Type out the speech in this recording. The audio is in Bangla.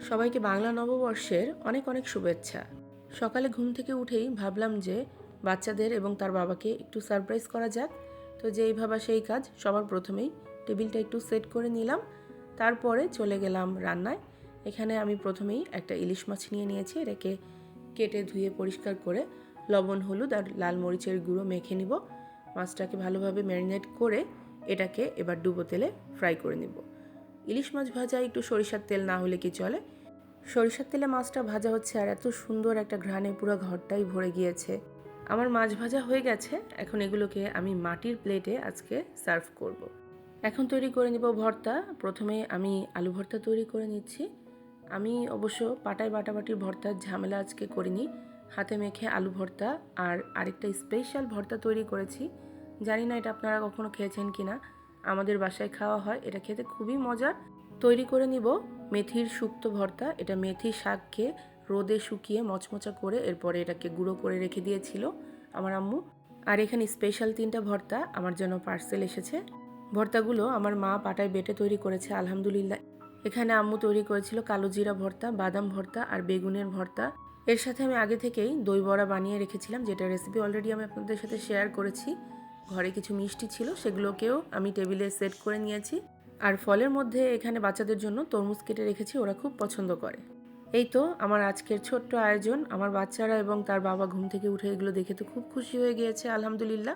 সবাইকে বাংলা নববর্ষের অনেক অনেক শুভেচ্ছা। সকালে ঘুম থেকে উঠেই ভাবলাম যে বাচ্চাদের এবং তার বাবাকে একটু সারপ্রাইজ করা যাক। তো যেই ভাবা সেই কাজ, সবার প্রথমেই টেবিলটা একটু সেট করে নিলাম। তারপরে চলে গেলাম রান্নায়। এখানে আমি প্রথমেই একটা ইলিশ মাছ নিয়ে নিয়েছি। এটাকে কেটে ধুয়ে পরিষ্কার করে লবণ, হলুদ আর লাল মরিচের গুঁড়ো মেখে নিব। মাছটাকে ভালোভাবে ম্যারিনেট করে এটাকে এবার ডুবো তেলে ফ্রাই করে নিব। ইলিশ মাছ ভাজা একটু সরিষার তেল না হলে কি চলে। সরিষার তেলে মাছটা ভাজা হচ্ছে আর এত সুন্দর একটা ঘ্রাণে পুরো ঘরটাই ভরে গিয়েছে। আমার মাছ ভাজা হয়ে গেছে। এখন এগুলোকে আমি মাটির প্লেটে আজকে সার্ভ করব। এখন তৈরি করে নিব ভর্তা। প্রথমে আমি আলু ভর্তা তৈরি করে নিচ্ছি। আমি অবশ্য পাটায় বাটাবাটির ভর্তার ঝামেলা আজকে করিনি। হাতে মেখে আলু ভর্তা আর আরেকটা স্পেশাল ভর্তা তৈরি করেছি। জানি না এটা আপনারা কখনো খেয়েছেন কিনা। আমাদের বাসায় খাওয়া হয়, এটা খেতে খুবই মজার। তৈরি করে নিব মেথির শুক্তো ভর্তা। এটা মেথি শাককে রোদে শুকিয়ে মচমচা করে এরপরে এটাকে গুঁড়ো করে রেখে দিয়েছিল আমার আম্মু। আর এখানে স্পেশাল 3টা ভর্তা আমার জন্য পার্সেল এসেছে। ভর্তাগুলো আমার মা পাটায় বেটে তৈরি করেছে, আলহামদুলিল্লাহ। এখানে আম্মু তৈরি করেছিল কালো জিরা ভর্তা, বাদাম ভর্তা আর বেগুনের ভর্তা। এর সাথে আমি আগে থেকেই দই বড়া বানিয়ে রেখেছিলাম, যেটা রেসিপি অলরেডি আমি আপনাদের সাথে শেয়ার করেছি। ঘরে কিছু মিষ্টি ছিল, সেগুলোকেও আমি টেবিলে সেট করে নিয়েছি। আর ফলের মধ্যে এখানে বাচ্চাদের জন্য তরমুজ কেটে রেখেছি, ওরা খুব পছন্দ করে। এই তো আমার আজকের ছোট্ট আয়োজন। আমার বাচ্চারা এবং তার বাবা ঘুম থেকে উঠে এগুলো দেখে তো খুব খুশি হয়ে গিয়েছে, আলহামদুলিল্লাহ।